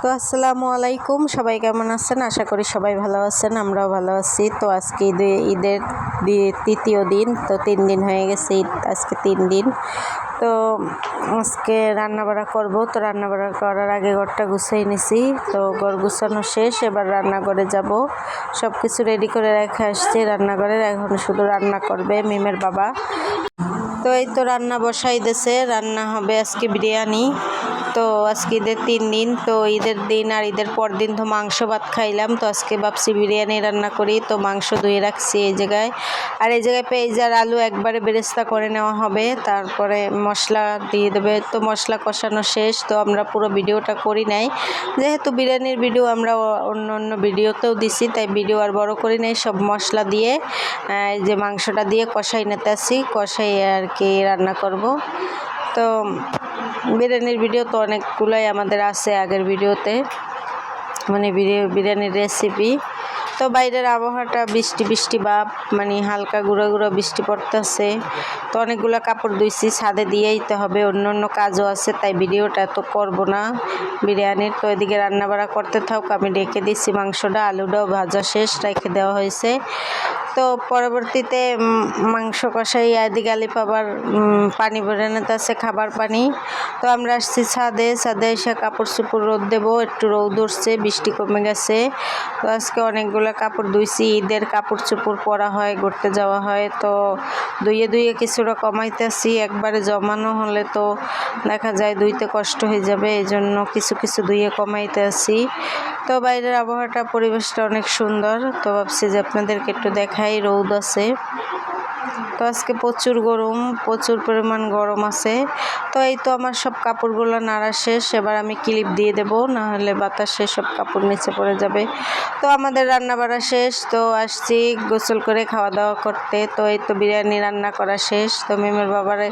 তো আসসালামু আলাইকুম, সবাই কেমন আছেন? আশা করি সবাই ভালো আছেন, আমরাও ভালো আছি। তো আজকে ঈদের তৃতীয় দিন, তো 3 দিন হয়ে গেছে ঈদ, আজকে 3 দিন। তো আজকে রান্নাবাড়া করব। তো রান্নাবাড়া করার আগে ঘরটা গুছিয়ে নিছি, তো ঘর গুছানো শেষ, এবার রান্নাঘরে যাব। সব কিছু রেডি করে রেখে আসছি রান্নাঘরে, এখন শুধু রান্না করবে মিমের বাবা। তো এই তো রান্না বসাই দিয়েছে, রান্না হবে আজকে বিরিয়ানি। তো আজকে ঈদের 3 দিন, তো ঈদের দিন আর ঈদের পর দিন তো মাংস ভাত খাইলাম, তো আজকে ভাবছি বিরিয়ানি রান্না করি। তো মাংস ধুয়ে রাখছি এই জায়গায়, আর এই জায়গায় পেঁয়াজ আর আলু একবারে বেরেস্তা করে নেওয়া হবে, তারপরে মশলা দিয়ে দেবে। তো মশলা কষানো শেষ, তো আমরা পুরো ভিডিওটা করি নাই, যেহেতু বিরিয়ানির ভিডিও আমরা অন্য অন্য ভিডিওতেও দিছি, তাই ভিডিও আর বড় করি নাই। সব মশলা দিয়ে এই যে মাংসটা দিয়ে কষাই নিতে আসি, কষাই আর কি রান্না করব। তো বিরিয়ানির ভিডিও তো অনেকগুলাই আমাদের আছে আগের ভিডিওতে, মানে বিরিয়ানির রেসিপি। তো বাইরের আবহাওয়াটা বৃষ্টি বৃষ্টি ভাব, মানে হালকা গুঁড়ো গুঁড়ো বৃষ্টি পড়তেছে। তো অনেকগুলো কাপড় ধুইছি, ছাদে দিয়েই তো হবে, অন্য অন্য কাজও আছে, তাই ভিডিওটা তো করব না বিরিয়ানির। তো এদিকে রান্নাবাড়া করতে থাক, আমি রেখে দিচ্ছি মাংসটা, আলুটাও ভাজা শেষ, রেখে দেওয়া হয়েছে। তো পরবর্তীতে মাংস কষাই, এদিকে আলিফ আবার পানি ভরে নিতে আছে, খাবার পানি। তো আমরা আসছি ছাদে এসে কাপড় চোপড় রোদ দেবো, একটু রোদ উঠছে, বৃষ্টি কমে গেছে। তো আজকে অনেকগুলো কাপড় ধুইছি, ঈদের কাপড় চোপড় পরা হয়, ঘুরতে যাওয়া হয়, তো ধুয়ে ধুয়ে কিছুটা কমাইতেছি। একবারে জমানো হলে তো দেখা যায় ধুইতে কষ্ট হয়ে যাবে, এই জন্য কিছু কিছু ধুয়ে কমাইতে আসি। তো বাইরের আবহাওয়াটা, পরিবেশটা অনেক সুন্দর, তো ভাবছি যে আপনাদেরকে একটু দেখাই। রোদ আছে, তো আজকে প্রচুর গরম, প্রচুর পরিমাণ গরম আছে। তো এই তো আমার সব কাপড়গুলো নাড়া শেষ, এবার আমি ক্লিপ দিয়ে দেবো, না হলে বাতাসে সব কাপড় নিচে পড়ে যাবে। তো আমাদের রান্না বাড়া শেষ, তো আসছি গোসল করে খাওয়া দাওয়া করতে। তো এই তো বিরিয়ানি রান্না করা শেষ। তো মিমের বাবারে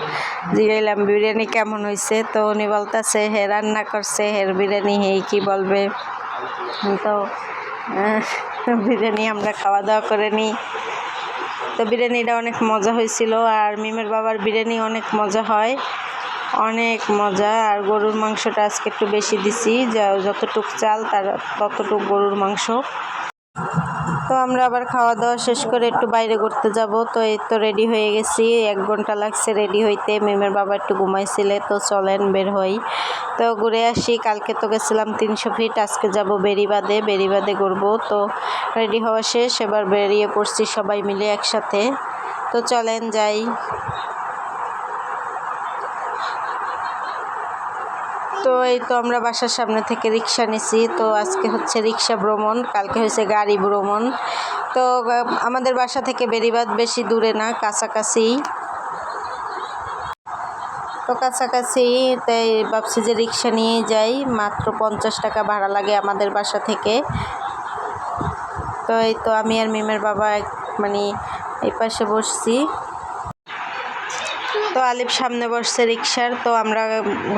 জিগাইলাম বিরিয়ানি কেমন হয়েছে, তো উনি বলতেছে হে রান্না করছে, হের বিরিয়ানি, হেই কি বলবে। তো বিরিয়ানি আমরা খাওয়া দাওয়া করে নিই। তো বিরিয়ানিটা অনেক মজা হয়েছিল, আর মিমের বাবার বিরিয়ানি অনেক মজা হয়, অনেক মজা। আর গরুর মাংসটা আজকে একটু বেশি দিছি, যতটুক চাল তার ততটুক গরুর মাংস। তো আমরা আবার খাওয়া দাওয়া শেষ করে একটু বাইরে ঘুরতে যাব। তো এই তো রেডি হয়ে গেছি, 1 ঘন্টা লাগছে রেডি হইতে। মিমের বাবা একটু ঘুমাইছিলে, তো চলেন বের হই, তো ঘুরে আসি। কালকে তো গেছিলাম 300 ফিট, আজকে যাব বেরিবাদে ঘুরবো। তো রেডি হওয়া শেষ, এবার বেরিয়ে পড়ছি সবাই মিলে একসাথে। তো চলেন যাই। তো এই তো আমরা বাসার সামনে থেকে রিক্সা নিছি, তো আজকে হচ্ছে রিক্সা ভ্রমণ, কালকে হয়েছে গাড়ি ভ্রমণ। তো আমাদের বাসা থেকে বেরিবাদ বেশি দূরে না, কাছাকাছি। তো কাছাকাছি, তাই ভাবছি যে রিক্সা নিয়ে যাই, মাত্র 50 টাকা ভাড়া লাগে আমাদের বাসা থেকে। তো এই তো আমি আর মিমের বাবা মানে এই পাশে বসছি, তো আলিফ সামনে বসছে রিক্সার। তো আমরা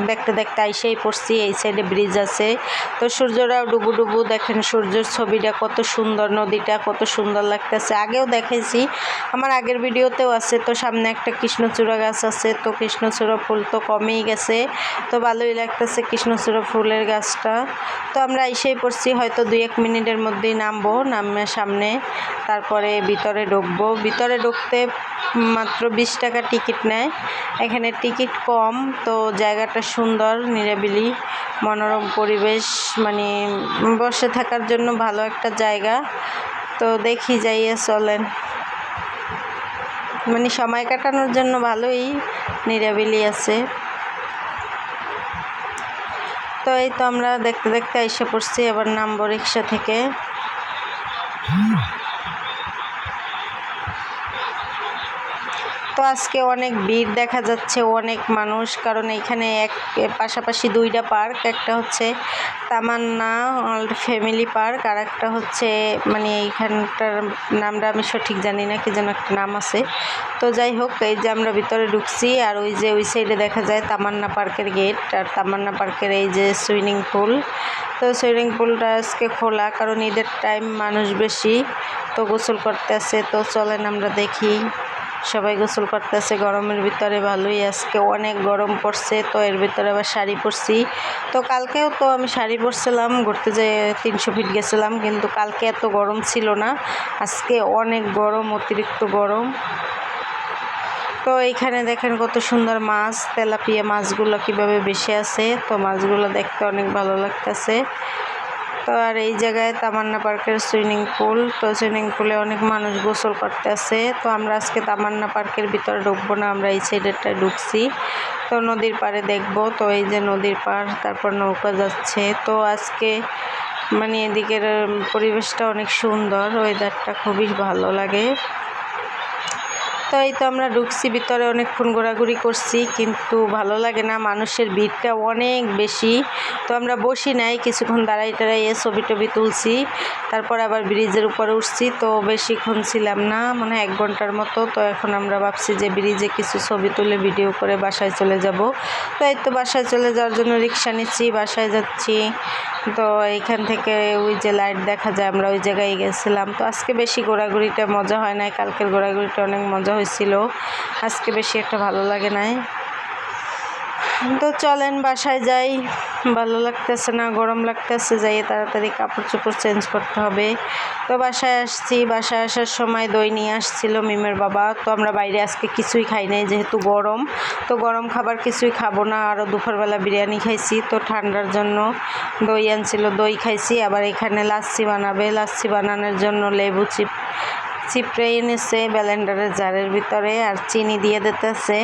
দেখতে দেখতে আইসেই পড়ছি, এই সাইডে ব্রিজ আছে। তো সূর্যরাও ডুবু ডুবু, দেখেন সূর্যের ছবিটা কত সুন্দর, নদীটা কত সুন্দর লাগতেছে। আগেও দেখেছি, আমার আগের ভিডিওতেও আছে। তো সামনে একটা কৃষ্ণচূড়া গাছ আছে, তো কৃষ্ণচূড়া ফুল তো কমেই গেছে, তো ভালোই লাগতেছে কৃষ্ণচূড়া ফুলের গাছটা। তো আমরা আইসেই পড়ছি, হয়তো 2-1 মিনিটের মধ্যেই নামবো, নামে সামনে তারপরে ভিতরে ঢুকবো। ভিতরে ঢুকতে মাত্র 20 টাকা টিকিট নেয়, এখানে টিকিট কম। তো জায়গাটা সুন্দর, নিরিবিলি, মনোরম পরিবেশ, মানে বসে থাকার জন্য ভালো একটা জায়গা। তো দেখি যাইয়া চলেন, মানে সময় কাটানোর জন্য ভালোই, নিরিবিলি আছে। তো এই তো আমরা দেখতে দেখতে এসে পড়ছি, এবার নামবো রিক্সা থেকে। তো আজকে অনেক ভিড় দেখা যাচ্ছে, অনেক মানুষ, কারণ এখানে পাশাপাশি 2টা পার্ক, একটা হচ্ছে তামান্না ফ্যামিলি পার্ক, আর একটা হচ্ছে মানে এইখানটার নামটা আমি সঠিক জানি না, কি যেন একটা নাম আছে। তো যাই হোক, এই যে আমরা ভিতরে ঢুকছি, আর ওই যে ওই সাইডে দেখা যায় তামান্না পার্কের গেট, আর তামান্না পার্কের এই যে সুইমিং পুল। তো সুইমিং পুলটা আজকে খোলা, কারণ ঈদের টাইম মানুষ বেশি, তো গোসল করতে আসে। তো চলেন আমরা দেখি। সবাই গোসল করতেছে গরমের ভিতরে। ভালোই আজকে অনেক গরম পড়ছে, তো এর ভিতরে আবার শাড়ি পরছি। তো কালকেও তো আমি শাড়ি পরছিলাম, ঘুরতে যেয়ে 300 ফিট গেছিলাম, কিন্তু কালকে এত গরম ছিল না, আজকে অনেক গরম, অতিরিক্ত গরম। তো এইখানে দেখেন কত সুন্দর মাছ, তেলাপিয়া মাছগুলো কিভাবে ভেসে আছে। তো মাছগুলো দেখতে অনেক ভালো লাগতেছে। তো আর এই জায়গায় তামান্না পার্কের সুইমিং পুল, তো সুইমিং পুলে অনেক মানুষ গোসল করতে আছে। তো আমরা আজকে তামান্না পার্কের ভিতরে ঢুকবো না, আমরা এই সাইডেরটায় ঢুকছি। তো নদীর পাড়ে দেখবো। তো এই যে নদীর পাড়, তারপর নৌকা যাচ্ছে। তো আজকে মানে এদিকের পরিবেশটা অনেক সুন্দর, ওয়েদারটা খুবই ভালো লাগে। তো এই তো আমরা ঢুকছি ভিতরে, অনেকক্ষণ ঘোরাঘুরি করছি, কিন্তু ভালো লাগে না, মানুষের ভিড়টা অনেক বেশি। তো আমরা বসি নাই, কিছুক্ষণ দাঁড়াই টাড়াইয়ে ছবি টবি তুলছি, তারপর আবার ব্রিজের উপরে উঠছি। তো বেশিক্ষণ ছিলাম না, মানে 1 ঘন্টার মতো। তো এখন আমরা ভাবছি যে ব্রিজে কিছু ছবি তুলে ভিডিও করে বাসায় চলে যাব। তো এই তো বাসায় চলে যাওয়ার জন্য রিক্সা নিচ্ছি, বাসায় যাচ্ছি। তো এইখান থেকে ওই যে লাইট দেখা যায়, আমরা ওই জায়গায় গেছিলাম। তো আজকে বেশি ঘোরাঘুরিটা মজা হয় নাই, কালকের ঘোরাঘুরিটা অনেক মজা হয়েছিল, আজকে বেশি একটা ভালো লাগে নাই। তো চলেন বাসায় যাই, ভালো লাগতেছে না, গরম লাগতেছে, যাই তাড়াতাড়ি কাপড় চোপড় চেঞ্জ করতে হবে। তো বাসায় আসছি, বাসায় আসার সময় দই নিয়ে আসছিল মিমের বাবা। তো আমরা বাইরে আজকে কিছুই খাই নাই, যেহেতু গরম, তো গরম খাবার কিছুই খাবো না। আরও দুপুরবেলা বিরিয়ানি খাইছি, তো ঠান্ডার জন্য দই আনছিল, দই খাইছি। আবার এখানে লাচ্ছি বানাবে, লাচ্ছি বানানোর জন্য লেবু চিপড়ে এনেছে ব্লেন্ডারের জারের ভিতরে, আর চিনি দিয়ে দিতেছে,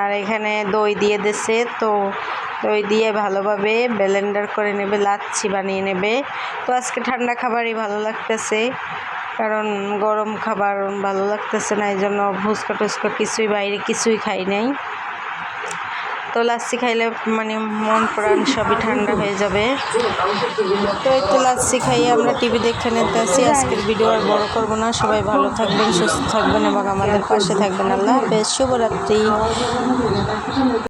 আর এখানে দই দিয়ে দিছে। তো দই দিয়ে ভালোভাবে ব্লেন্ডার করে নেবে, লাচ্ছি বানিয়ে নেবে। তো আজকে ঠান্ডা খাবারই ভালো লাগতেছে, কারণ গরম খাবার ভালো লাগতেছে না, এই জন্য ফুচকা টুচকা কিছুই, বাইরে কিছুই খাই নাই। তো লাচ্ছি খাইলে মানে মন প্রাণ সবই ঠান্ডা হয়ে যাবে। তো এই তো লাচ্ছি খাইয়ে আমরা টিভি দেখে নিতে আসি। আজকের ভিডিও আর বড় করবো না, সবাই ভালো থাকবেন, সুস্থ থাকবেন এবং আমাদের পাশে থাকবেন। আল্লাহ হাফেজ, শুভরাত্রি।